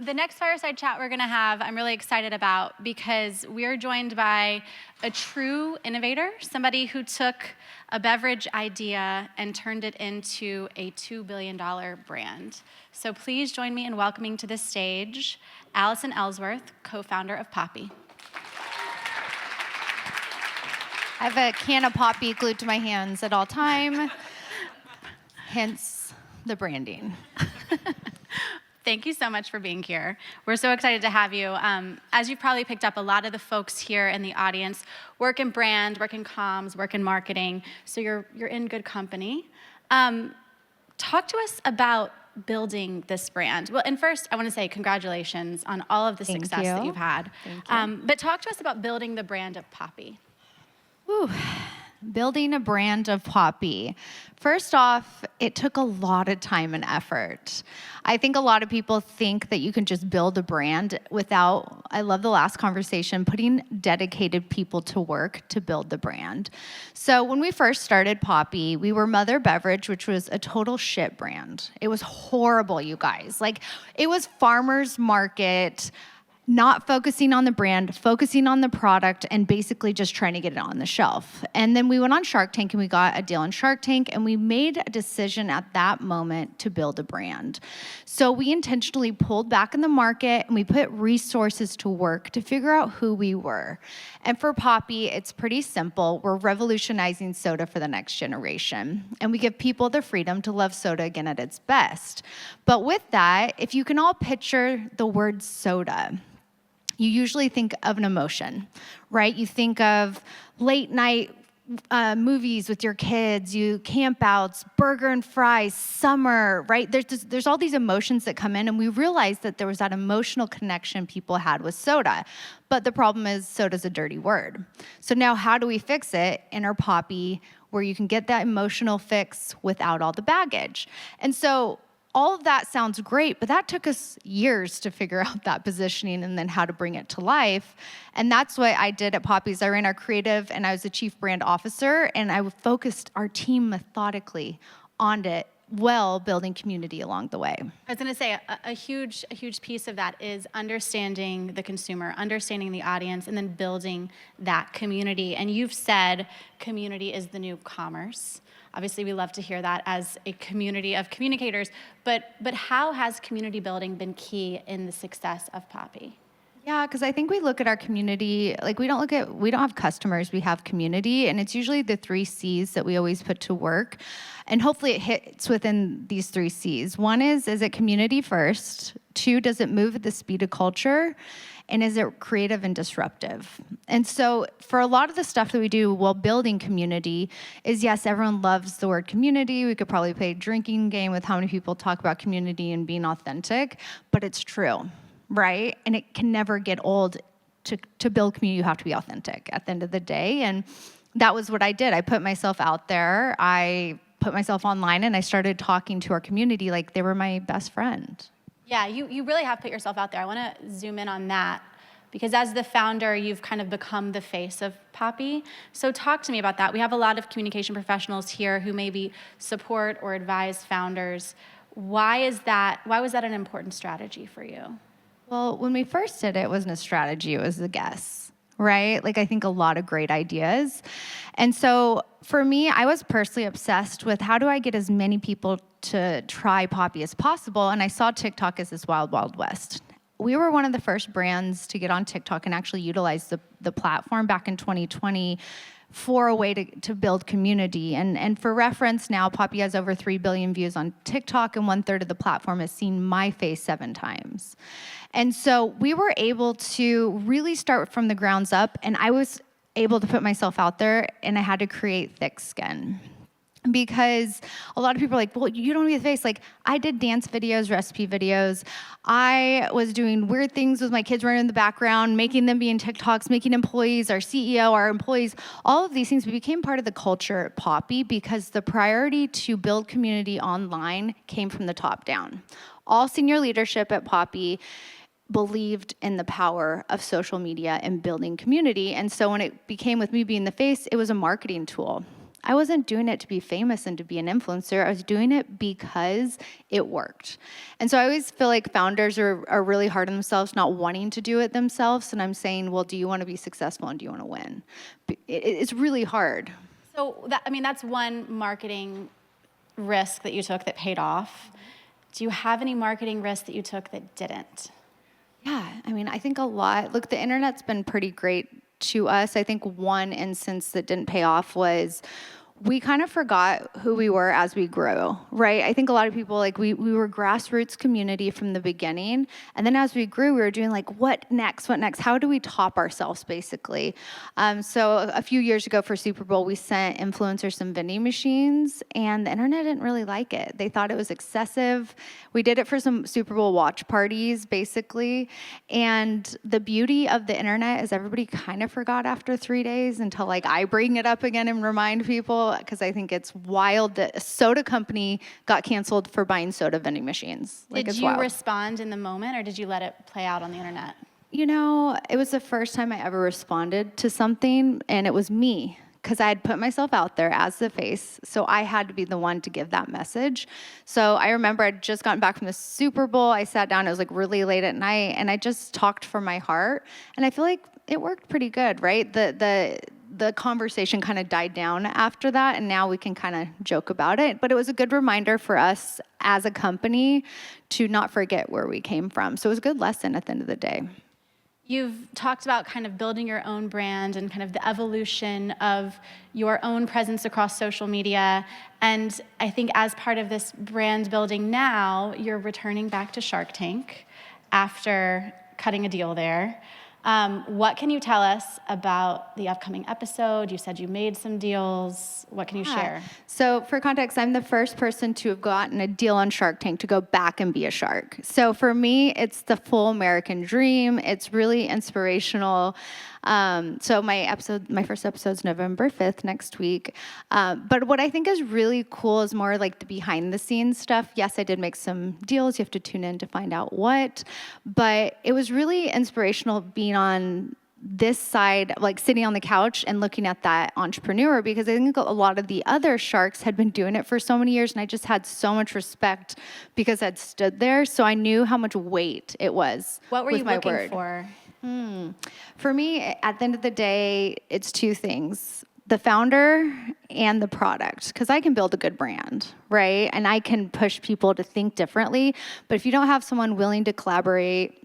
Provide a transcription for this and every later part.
the next fireside chat we're going to have, I'm really excited about because we are joined by a true innovator, somebody who took a beverage idea and turned it into a $2 billion brand. So please join me in welcoming to the stage Allison Ellsworth, co-founder of Poppi. I have a can of Poppi glued to my hands at all time, hence the branding. Thank you so much for being here. We're so excited to have you. As you've probably picked up, a lot of the folks here in the audience work in brand, work in comms, work in marketing, so you're in good company. Talk to us about building this brand. Well, and first, I want to say congratulations on all of the success that you've had. Thank you. But talk to us about building the brand of Poppi. Ooh, building a brand of Poppi. First off, it took a lot of time and effort. I think a lot of people think that you can just build a brand without, I love the last conversation, putting dedicated people to work to build the brand. So when we first started Poppi, we were Mother Beverage, which was a total shit brand. It was horrible, you guys. Like, it was farmer's market, not focusing on the brand, focusing on the product, and basically just trying to get it on the shelf. And then we went on Shark Tank and we got a deal on Shark Tank, and we made a decision at that moment to build a brand. So we intentionally pulled back in the market and we put resources to work to figure out who we were. And for Poppi, it's pretty simple. We're revolutionizing soda for the next generation. And we give people the freedom to love soda again at its best. But with that, if you can all picture the word soda, you usually think of an emotion, right? You think of late night movies with your kids, you campouts, burger and fries, summer, right? There's all these emotions that come in, and we realized that there was that emotional connection people had with soda. But the problem is soda's a dirty word. So now how do we fix it in our Poppi where you can get that emotional fix without all the baggage? And so all of that sounds great, but that took us years to figure out that positioning and then how to bring it to life. And that's what I did at Poppi's. I ran our creative and I was the chief brand officer, and I focused our team methodically on it while building community along the way. I was going to say a huge piece of that is understanding the consumer, understanding the audience, and then building that community. And you've said community is the new commerce. Obviously, we love to hear that as a community of communicators, but how has community building been key in the success of Poppi? Yeah, because I think we look at our community, like we don't have customers, we have community, and it's usually the 3 C's that we always put to work. And hopefully it hits within these 3 C's. One is it community first? 2, does it move at the speed of culture? And is it creative and disruptive? And so for a lot of the stuff that we do while building community is, yes, everyone loves the word community. We could probably play a drinking game with how many people talk about community and being authentic, but it's true, right? And it can never get old. To build community, you have to be authentic at the end of the day. And that was what I did. I put myself out there. I put myself online, and I started talking to our community like they were my best friend. Yeah, you really have put yourself out there. I want to zoom in on that because as the founder, you've kind of become the face of Poppi. So talk to me about that. We have a lot of communication professionals here who maybe support or advise founders. Why was that an important strategy for you? Well, when we first did it, it wasn't a strategy, it was a guess, right? Like, I think a lot of great ideas. And so for me, I was personally obsessed with how do I get as many people to try Poppi as possible, and I saw TikTok as this wild, wild west. We were one of the first brands to get on TikTok and actually utilize the platform back in 2020 for a way to build community. And for reference now, Poppi has over 3 billion views on TikTok, and 1/3 of the platform has seen my face 7 times. And so we were able to really start from the grounds up, and I was able to put myself out there, and I had to create thick skin. Because a lot of people are like, well, you don't need a face. Like, I did dance videos, recipe videos. I was doing weird things with my kids running in the background, making them be in TikToks, making employees, our CEO, our employees, all of these things became part of the culture at Poppi because the priority to build community online came from the top down. All senior leadership at Poppi believed in the power of social media and building community. And so when it became with me being the face, it was a marketing tool. I wasn't doing it to be famous and to be an influencer. I was doing it because it worked. And so I always feel like founders are really hard on themselves, not wanting to do it themselves. And I'm saying, well, do you want to be successful and do you want to win? It's really hard. So that's one marketing risk that you took that paid off. Do you have any marketing risks that you took that didn't? Yeah, I think a lot. Look, the internet's been pretty great to us. I think one instance that didn't pay off was we kind of forgot who we were as we grew, right? I think a lot of people, like, we were grassroots community from the beginning. And then as we grew, we were doing like, what next? What next? How do we top ourselves, basically? So a few years ago for Super Bowl, we sent influencers some vending machines, and the internet didn't really like it. They thought it was excessive. We did it for some Super Bowl watch parties, basically. And the beauty of the internet is everybody kind of forgot after 3 days until like I bring it up again and remind people, because I think it's wild that a soda company got canceled for buying soda vending machines. Like, did you respond in the moment, or did you let it play out on the internet? It was the first time I ever responded to something, and it was me, because I had put myself out there as the face, so I had to be the one to give that message. So I remember I'd just gotten back from the Super Bowl. I sat down, it was like really late at night, and I just talked from my heart, and I feel like it worked pretty good, right? The conversation kind of died down after that, and now we can kind of joke about it. But it was a good reminder for us as a company to not forget where we came from. So it was a good lesson at the end of the day. You've talked about kind of building your own brand and kind of the evolution of your own presence across social media. And I think as part of this brand building now, you're returning back to Shark Tank after cutting a deal there. What can you tell us about the upcoming episode? You said you made some deals. What can you share? So for context, I'm the first person to have gotten a deal on Shark Tank to go back and be a shark. So for me, it's the full American dream. It's really inspirational. So my first episode's November 5th, next week. But what I think is really cool is more like the behind the scenes stuff. Yes, I did make some deals. You have to tune in to find out what. But it was really inspirational being on this side, like sitting on the couch and looking at that entrepreneur, because I think a lot of the other sharks had been doing it for so many years, and I just had so much respect because I'd stood there. So I knew how much weight it was. What were you looking for? For me, at the end of the day, it's two things: the founder and the product, because I can build a good brand, right? And I can push people to think differently. But if you don't have someone willing to collaborate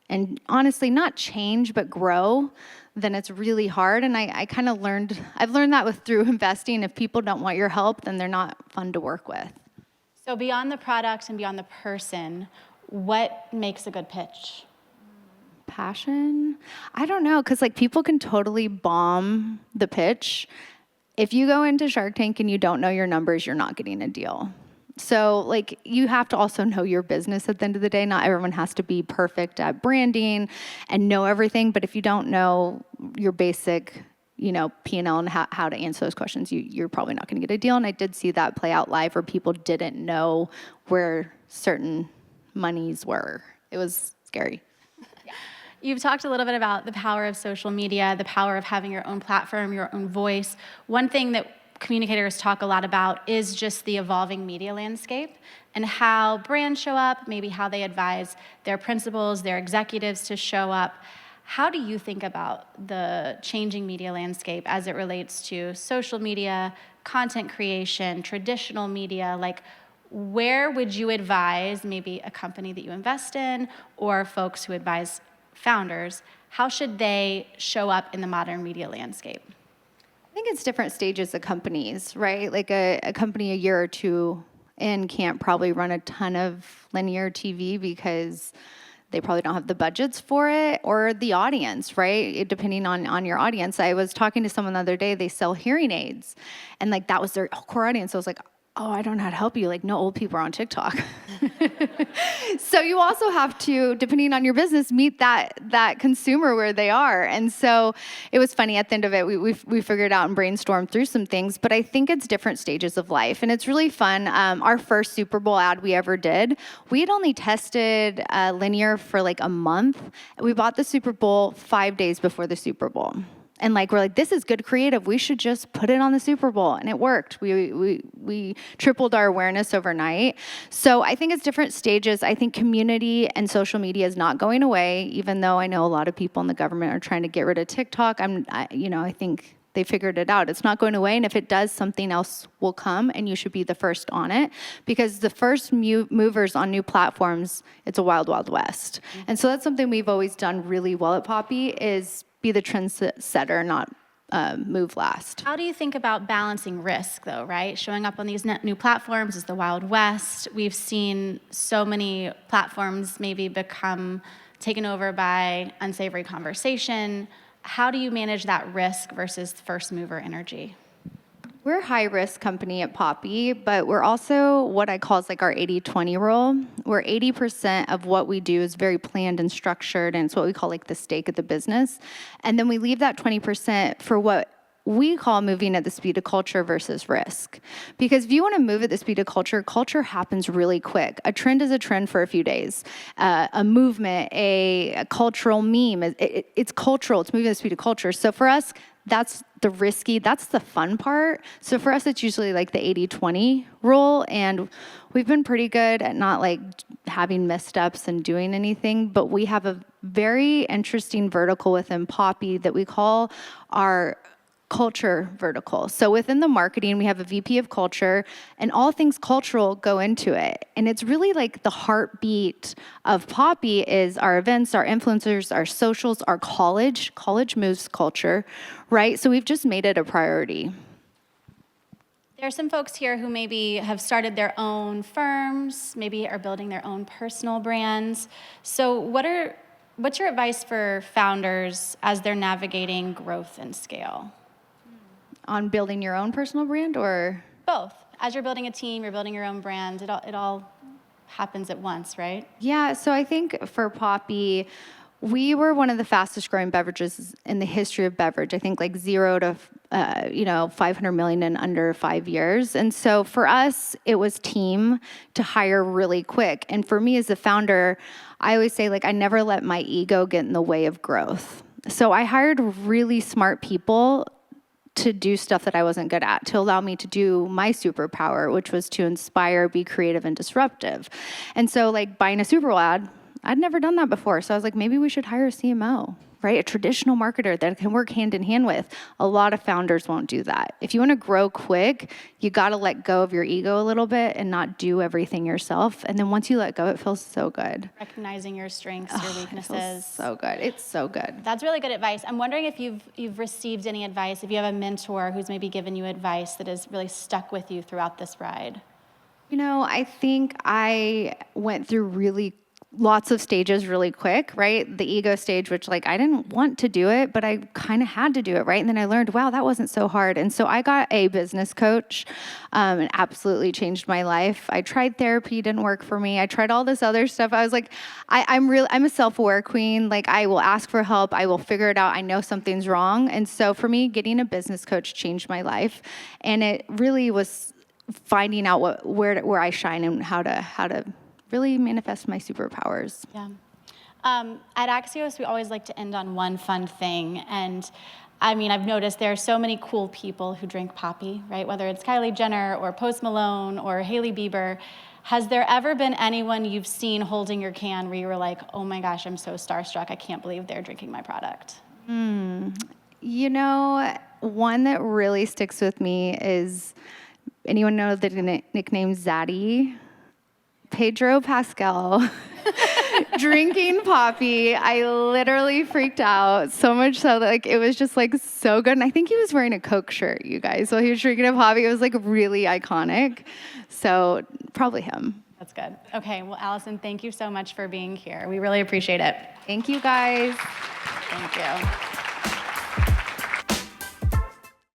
and honestly not change but grow, then it's really hard. And I've learned that through investing. If people don't want your help, then they're not fun to work with. So beyond the product and beyond the person, what makes a good pitch? Passion? I don't know, because like people can totally bomb the pitch. If you go into Shark Tank and you don't know your numbers, you're not getting a deal. So like you have to also know your business at the end of the day. Not everyone has to be perfect at branding and know everything, but if you don't know your basic P&L and how to answer those questions, you're probably not going to get a deal. And I did see that play out live where people didn't know where certain monies were. It was scary. You've talked a little bit about the power of social media, the power of having your own platform, your own voice. One thing that communicators talk a lot about is just the evolving media landscape and how brands show up, maybe how they advise their principals, their executives to show up. How do you think about the changing media landscape as it relates to social media, content creation, traditional media? Like, where would you advise maybe a company that you invest in or folks who advise founders, how should they show up in the modern media landscape? I think it's different stages of companies, right? Like a company a year or two in can't probably run a ton of linear TV because they probably don't have the budgets for it, or the audience, right? Depending on your audience. I was talking to someone the other day, they sell hearing aids, and like that was their core audience. So I was like, oh, I don't know how to help you. Like, no old people are on TikTok. So you also have to, depending on your business, meet that consumer where they are. And so it was funny at the end of it, we figured out and brainstormed through some things, but I think it's different stages of life. And it's really fun. Our first Super Bowl ad we ever did, we had only tested linear for like a month. We bought the Super Bowl 5 days before the Super Bowl. And like, we're like, this is good creative. We should just put it on the Super Bowl. And it worked. We tripled our awareness overnight. So I think it's different stages. I think community and social media is not going away, even though I know a lot of people in the government are trying to get rid of TikTok. I think they figured it out. It's not going away. And if it does, something else will come and you should be the first on it, because the first movers on new platforms, it's a wild, wild west. Mm-hmm. And so that's something we've always done really well at Poppi, is be the trendsetter, not move last. How do you think about balancing risk, though, right? Showing up on these new platforms is the Wild West. We've seen so many platforms maybe become taken over by unsavory conversation. How do you manage that risk versus first mover energy? We're a high-risk company at Poppi, but we're also what I call is like our 80-20 rule, where 80% of what we do is very planned and structured, and it's what we call like the stake of the business. And then we leave that 20% for what we call moving at the speed of culture versus risk. Because if you want to move at the speed of culture, culture happens really quick. A trend is a trend for a few days. A movement, a cultural meme, it's cultural. It's moving at the speed of culture. So for us, that's the risky, that's the fun part. So for us, it's usually like the 80-20 rule. And we've been pretty good at not like having missteps and doing anything, but we have a very interesting vertical within Poppi that we call our culture vertical. So within the marketing, we have a VP of culture, and all things cultural go into it. And it's really like the heartbeat of Poppi is our events, our influencers, our socials, our college. College moves culture, right? So we've just made it a priority. There are some folks here who maybe have started their own firms, maybe are building their own personal brands. So what's your advice for founders as they're navigating growth and scale? On building your own personal brand, or? Both. As you're building a team, you're building your own brand, it all happens at once, right? Yeah, so I think for Poppi, we were one of the fastest growing beverages in the history of beverage. I think like 0 to 500 million in under 5 years. And so for us, it was team to hire really quick. And for me as a founder, I always say like I never let my ego get in the way of growth. So I hired really smart people to do stuff that I wasn't good at, to allow me to do my superpower, which was to inspire, be creative, and disruptive. And so like buying a Super Bowl ad, I'd never done that before. So I was like, maybe we should hire a CMO, right? A traditional marketer that can work hand in hand with. A lot of founders won't do that. If you want to grow quick, you got to let go of your ego a little bit and not do everything yourself. And then once you let go, it feels so good. Recognizing your strengths, your weaknesses. It feels so good. It's so good. That's really good advice. I'm wondering if you've received any advice, if you have a mentor who's maybe given you advice that has really stuck with you throughout this ride. You know, I think I went through lots of stages really quick, right? The ego stage, which like I didn't want to do it, but I kind of had to do it, right? And then I learned, wow, that wasn't so hard. And so I got a business coach, and absolutely changed my life. I tried therapy, didn't work for me. I tried all this other stuff. I was like, I'm a self-aware queen. Like I will ask for help. I will figure it out. I know something's wrong. And so for me, getting a business coach changed my life. And it really was finding out where I shine and how to really manifest my superpowers. Yeah. At Axios, we always like to end on one fun thing. And I mean, I've noticed there are so many cool people who drink Poppi, right? Whether it's Kylie Jenner or Post Malone or Hailey Bieber. Has there ever been anyone you've seen holding your can where you were like, oh my gosh, I'm so starstruck. I can't believe they're drinking my product? You know, one that really sticks with me is, anyone know the nickname Zaddy? Pedro Pascal drinking Poppi. I literally freaked out so much so that like it was just like so good. And I think he was wearing a Coke shirt, you guys. So he was drinking a Poppi. It was like really iconic. So probably him. That's good. Okay. Well, Allison, thank you so much for being here. We really appreciate it. Thank you, guys. Thank you.